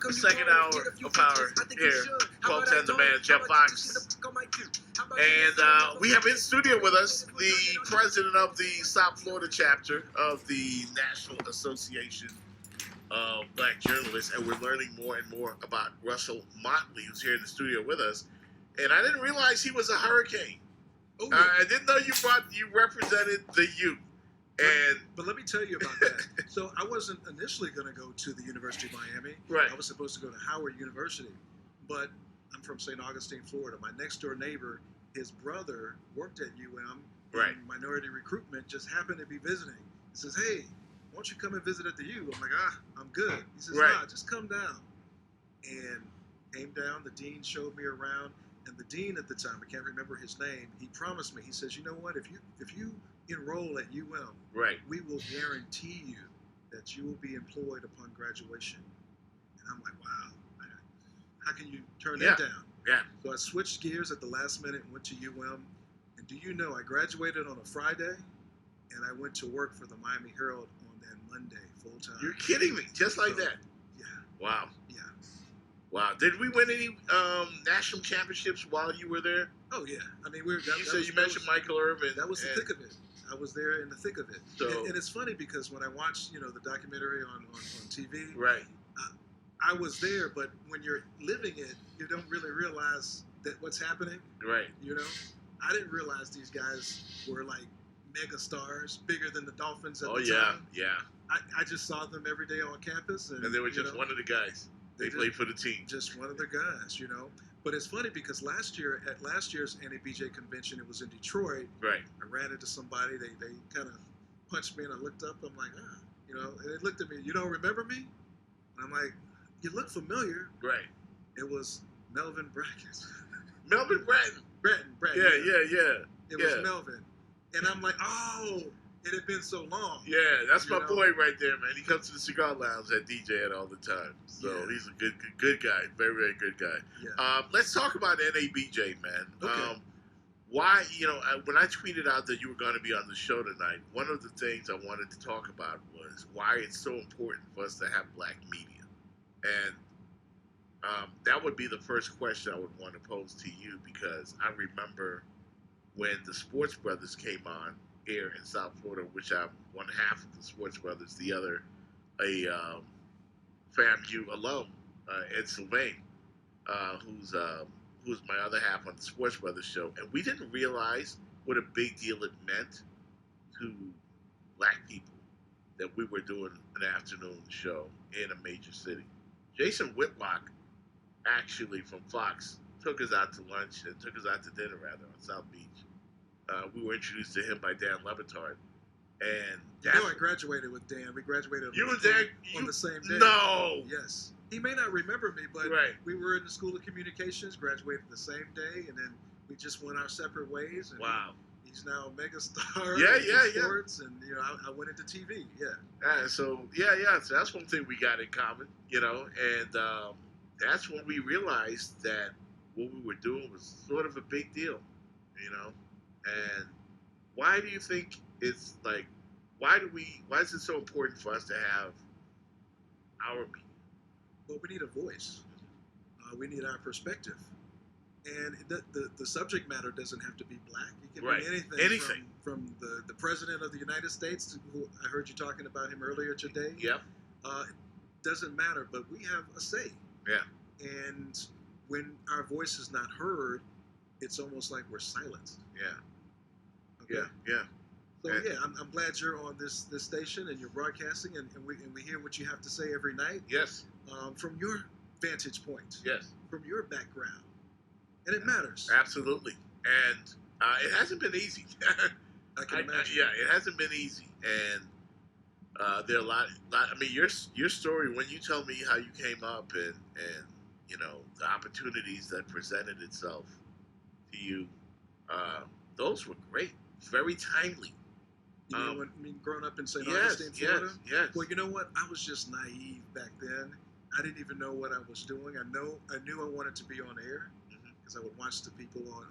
the second hour of power here. 1210 The Man, Jeff Fox. And we have in studio with us the president of the South Florida chapter of the National Association of Black Journalists, and we're learning more and more about Russell Motley, who's here in the studio with us. And I didn't realize he was a hurricane. Oh, yeah. I didn't know you represented the U. But let me tell you about that. So I wasn't initially going to go to the University of Miami. Right. I was supposed to go to Howard University, but I'm from St. Augustine, Florida. My next door neighbor, his brother worked at UM. Right. In minority recruitment, just happened to be visiting. He says, "Hey, why don't you come and visit at the U?" I'm like, I'm good. He says, Right. "Nah, just come down." And came down. The dean showed me around, and the dean at the time, I can't remember his name. He promised me. He says, "You know what? If you enroll at UM, right, we will guarantee you that you will be employed upon graduation." And I'm like, wow, how can you turn that down? Yeah. So I switched gears at the last minute and went to UM. And do you know, I graduated on a Friday, and I went to work for the Miami Herald on that Monday full time. You're kidding me, just like that. Yeah. Wow. Yeah. Wow. Did we win any national championships while you were there? Oh yeah. I mean, you mentioned Michael Irvin. That was the thick of it. I was there in the thick of it. So, and it's funny because when I watched, the documentary on TV, right, I was there, but when you're living it, you don't really realize that what's happening. Right. I didn't realize these guys were like mega stars, bigger than the Dolphins at the time. time. Yeah. I just saw them every day on campus, and they were just one of the guys. They played for the team. Just one of the guys, But it's funny because last year at last year's NABJ convention, it was in Detroit. Right. I ran into somebody. They kind of punched me, and I looked up. I'm like, and they looked at me. You don't remember me? And I'm like, you look familiar. Right. It was Melvin Brackett. Melvin Bratton. Bratton. Yeah. It was Melvin, and I'm like, oh. It had been so long. Yeah, that's my boy right there, man. He comes to the cigar lounge at DJ at all the time. So he's a good guy. Very, very good guy. Yeah. Let's talk about NABJ, man. Okay. Why, when I tweeted out that you were going to be on the show tonight, one of the things I wanted to talk about was why it's so important for us to have black media. And that would be the first question I would want to pose to you, because I remember when the Sports Brothers came on here in South Florida, which I'm one half of the Sports Brothers, the other a FAMU alum, Ed Sylvain, who's my other half on the Sports Brothers show, and we didn't realize what a big deal it meant to black people that we were doing an afternoon show in a major city. Jason Whitlock, actually from Fox, took us out to lunch and took us out to dinner rather on South Beach. We were introduced to him by Dan Levitard, and I graduated with Dan. We graduated on the same day. No. Yes. He may not remember me, but we were in the School of Communications, graduated the same day, and then we just went our separate ways. And wow. He's now a mega star. Yeah. Sports, and I went into TV. Yeah. So that's one thing we got in common, and that's when we realized that what we were doing was sort of a big deal, And why do you think it's like? Why is it so important for us to have our media? Well, we need a voice. We need our perspective, and the subject matter doesn't have to be black. It can be anything. From the president of the United States, who I heard you talking about him earlier today. Yep. It doesn't matter, but we have a say. Yeah. And when our voice is not heard, it's almost like we're silenced. Yeah. Okay. Yeah. So I'm glad you're on this station and you're broadcasting, and we hear what you have to say every night. Yes. From your vantage point. Yes. From your background, and it matters. Absolutely. And it hasn't been easy. I can imagine. It hasn't been easy, and there are a lot. I mean, your story when you tell me how you came up and the opportunities that presented itself to you, those were great. Very timely. Growing up in St. Augustine, Florida? Yes. Well, you know what? I was just naive back then. I didn't even know what I was doing. I knew I wanted to be on air because I would watch the people on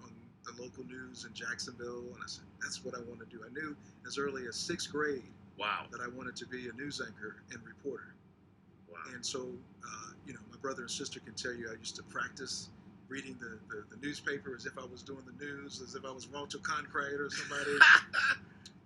the local news in Jacksonville, and I said, that's what I want to do. I knew as early as 6th grade that I wanted to be a news anchor and reporter. Wow. And so, my brother and sister can tell you I used to practice reading the newspaper as if I was doing the news, as if I was Walter Cronkite or somebody.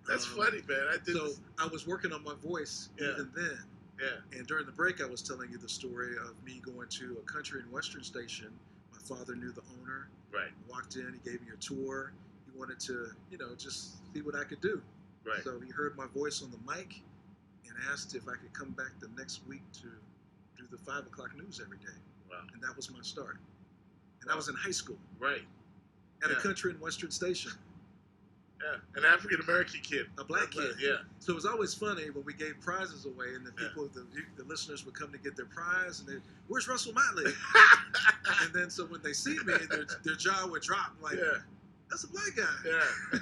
That's funny, man. So I was working on my voice even then. Yeah. And during the break, I was telling you the story of me going to a country and western station. My father knew the owner. Right. Walked in, he gave me a tour. He wanted to, just see what I could do. Right. So he heard my voice on the mic and asked if I could come back the next week to do the 5 o'clock news every day. Wow. And that was my start. And I was in high school. Right. At a country and western station. Yeah, an African American kid, a black kid. Yeah. So it was always funny when we gave prizes away, and the people, the listeners would come to get their prize, and where's Russell Motley? And then so when they see me, their jaw would drop, like, that's a black guy. Yeah.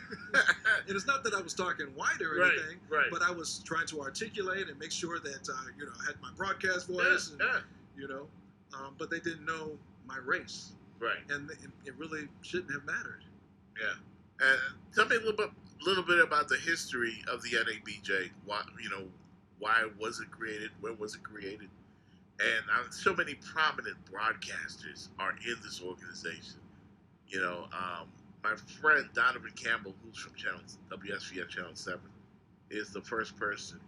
And it's not that I was talking white or anything, but I was trying to articulate and make sure that I had my broadcast voice, but they didn't know my race, and it really shouldn't have mattered. Yeah. Tell me a little bit about the history of the NABJ. Why was it created? When was it created? And so many prominent broadcasters are in this organization. My friend Donovan Campbell, who's from WSVN Channel 7, is the first person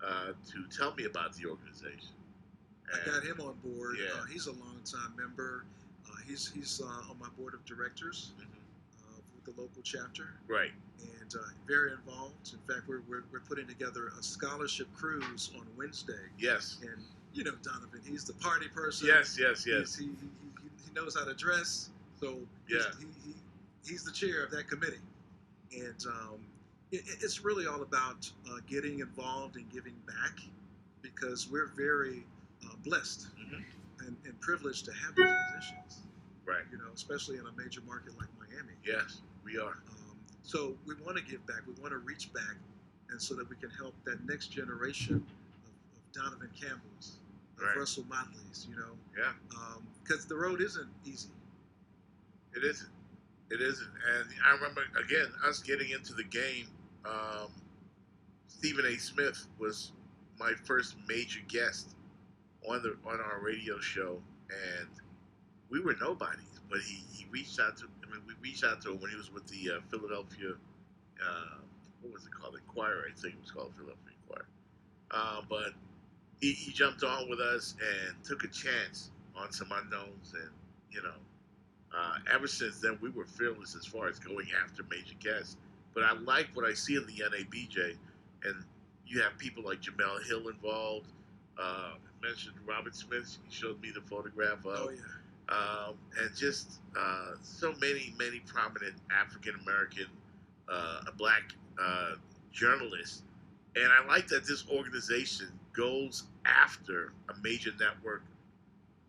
to tell me about the organization. I got him on board. Yeah. He's a longtime member. He's on my board of directors. The local chapter, right, and very involved. In fact, we're putting together a scholarship cruise on Wednesday. Yes, and Donovan, he's the party person. Yes. He knows how to dress, so he's the chair of that committee, and it's really all about getting involved and giving back, because we're very blessed and privileged to have these positions. Right. Especially in a major market like Miami. Yes, we are. So we want to give back. We want to reach back, and so that we can help that next generation of Donovan Campbell's, of Russell Motley's, Yeah. Because the road isn't easy. It isn't. It isn't. And I remember, again, us getting into the game, Stephen A. Smith was my first major guest on our radio show, and we were nobodies, but he reached out to. We reached out to him when he was with the Philadelphia. What was it called? Inquirer, I think it was called Philadelphia Inquirer. But he jumped on with us and took a chance on some unknowns, and ever since then we were fearless as far as going after major guests. But I like what I see in the NABJ, and you have people like Jamel Hill involved. I mentioned Robert Smith. He showed me the photograph of. Oh yeah. And just so many prominent African American, black journalists. And I like that this organization goes after a major network,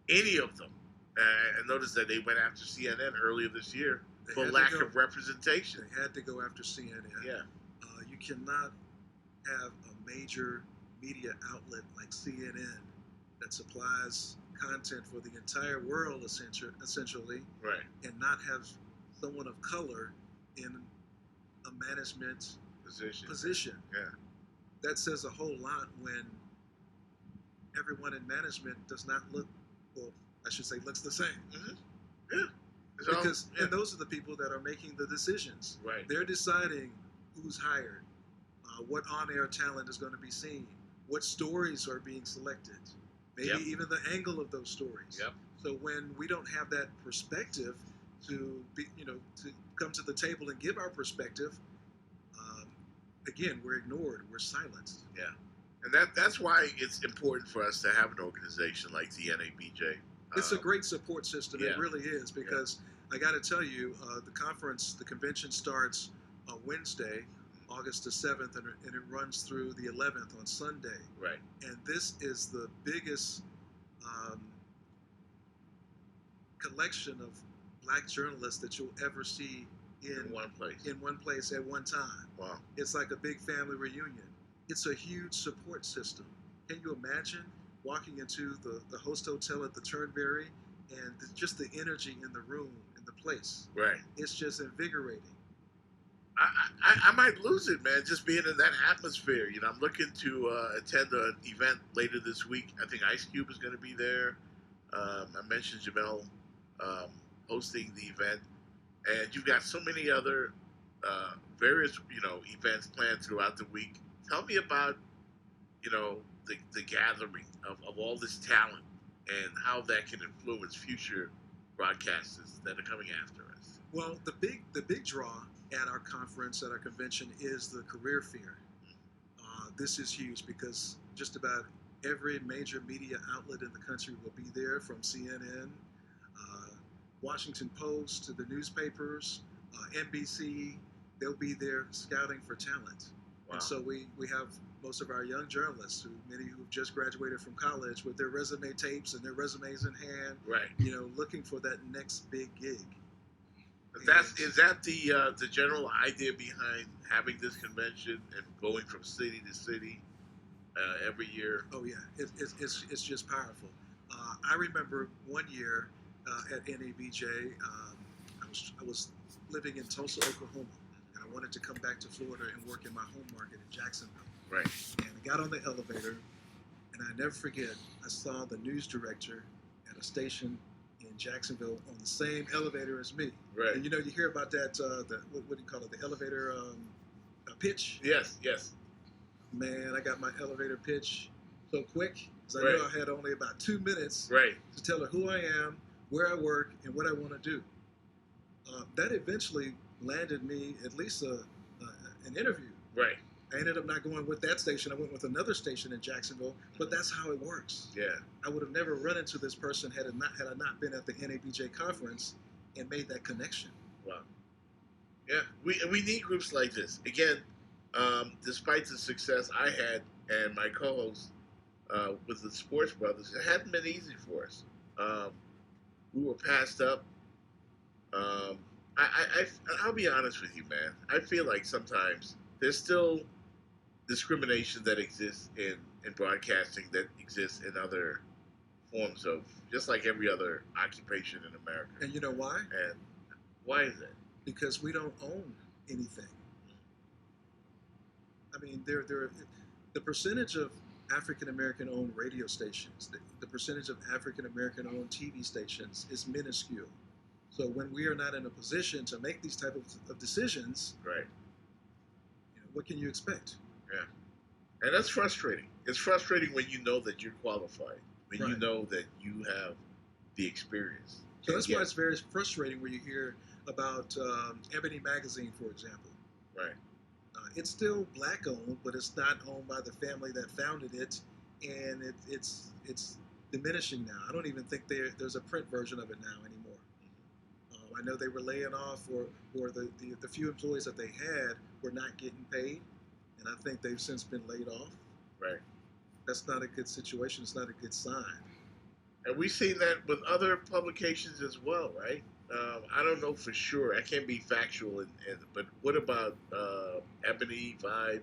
any of them. I noticed that they went after CNN earlier this year for lack of representation. They had to go after CNN. Yeah. You cannot have a major media outlet like CNN that supplies content for the entire world, essentially, right, and not have someone of color in a management position. Yeah, that says a whole lot when everyone in management does not look, well, I should say, looks the same. Yeah, and those are the people that are making the decisions. Right, they're deciding who's hired, what on-air talent is going to be seen, what stories are being selected. Maybe even the angle of those stories. Yep. So when we don't have that perspective to be, to come to the table and give our perspective, again, we're ignored, we're silenced. Yeah, and that's why it's important for us to have an organization like the NABJ. It's a great support system. It really is, because I got to tell you, the convention starts Wednesday, August the 7th, and it runs through the 11th on Sunday. Right. And this is the biggest collection of black journalists that you'll ever see in one place. In one place at one time. Wow. It's like a big family reunion. It's a huge support system. Can you imagine walking into the host hotel at the Turnberry and just the energy in the room, in the place? Right. It's just invigorating. I might lose it, man. Just being in that atmosphere. I'm looking to attend an event later this week. I think Ice Cube is going to be there. I mentioned Jamel um, hosting the event, and you've got so many other various events planned throughout the week. Tell me about the gathering of all this talent and how that can influence future broadcasters that are coming after us. Well, the big draw at our conference, at our convention, is the career fair. This is huge because just about every major media outlet in the country will be there, from CNN, uh, Washington Post to the newspapers, NBC. They'll be there scouting for talent. Wow. And so we have most of our young journalists, many who've just graduated from college with their resume tapes and their resumes in hand, Right. Looking for that next big gig. Is that the general idea behind having this convention and going from city to city every year? Oh yeah, it's just powerful. I remember one year at NABJ, I was living in Tulsa, Oklahoma, and I wanted to come back to Florida and work in my home market in Jacksonville. Right. And I got on the elevator, and I never forget, I saw the news director at a station in Jacksonville on the same elevator as me. Right. And you hear about that, what do you call it, the elevator pitch? Yes. Man, I got my elevator pitch so quick because I Right. knew I had only about 2 minutes Right. to tell her who I am, where I work, and what I want to do. That eventually landed me at least an interview. Right. I ended up not going with that station. I went with another station in Jacksonville, but that's how it works. Yeah. I would have never run into this person had I not been at the NABJ conference and made that connection. Wow. Yeah, we need groups like this. Again, despite the success I had and my co-host with the Sports Brothers, it hadn't been easy for us. We were passed up. I'll be honest with you, man. I feel like sometimes there's still discrimination that exists in broadcasting that exists in other forms of, just like every other occupation in America. And you know why? And why is that? Because we don't own anything. I mean, the percentage of African American owned radio stations, the percentage of African American owned TV stations is minuscule. So when we are not in a position to make these type of decisions, Right. What can you expect? Yeah. And that's frustrating. It's frustrating when you know that you're qualified, when you Right. know that you have the experience. So that's why it's very frustrating when you hear about Ebony Magazine, for example. Right. It's still black owned, but it's not owned by the family that founded it, and it's diminishing now. I don't even think there's a print version of it now anymore. I know they were laying off, or the few employees that they had were not getting paid, and I think they've since been laid off. Right. That's not a good situation. It's not a good sign. And we've seen that with other publications as well, right? I don't know for sure. I can't be factual, but what about Ebony Vibe?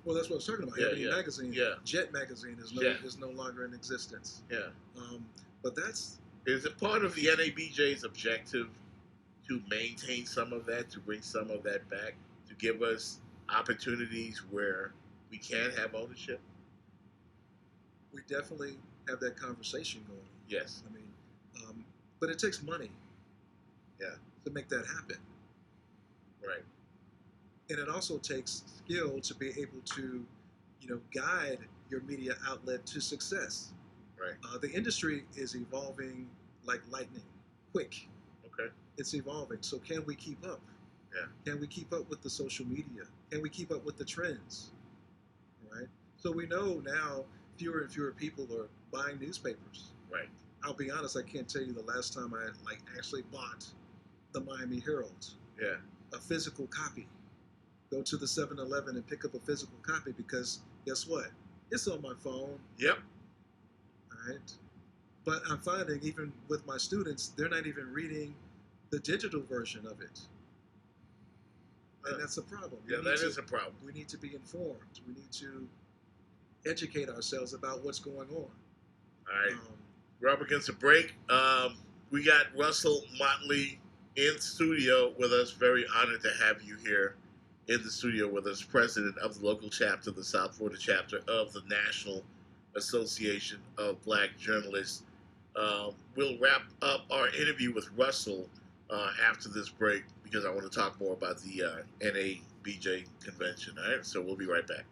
Well, that's what I was talking about. Yeah, Ebony yeah, Magazine, yeah. Jet Magazine is no longer in existence. Yeah. But that's Is it part of the NABJ's objective to maintain some of that, to bring some of that back, to give us opportunities where we can have ownership? we definitely have that conversation going. Yes. I mean, but it takes money. Yeah. To make that happen. Right. And it also takes skill to be able to, guide your media outlet to success. Right. The industry is evolving like lightning, quick. Okay. It's evolving. So can we keep up? Yeah. Can we keep up with the social media? Can we keep up with the trends? Right. So we know now fewer and fewer people are buying newspapers. Right. I'll be honest, I can't tell you the last time I actually bought the Miami Herald. Yeah. A physical copy. Go to the 7-Eleven and pick up a physical copy because guess what? It's on my phone. Yep. All right. But I'm finding even with my students, they're not even reading the digital version of it. And that's a problem. Yeah, that is a problem. We need to be informed. We need to educate ourselves about what's going on. All right. We're up against a break. We got Russell Motley in studio with us. Very honored to have you here in the studio with us, president of the local chapter, the South Florida chapter of the National Association of Black Journalists. We'll wrap up our interview with Russell after this break because I want to talk more about the NABJ convention. All right, so we'll be right back.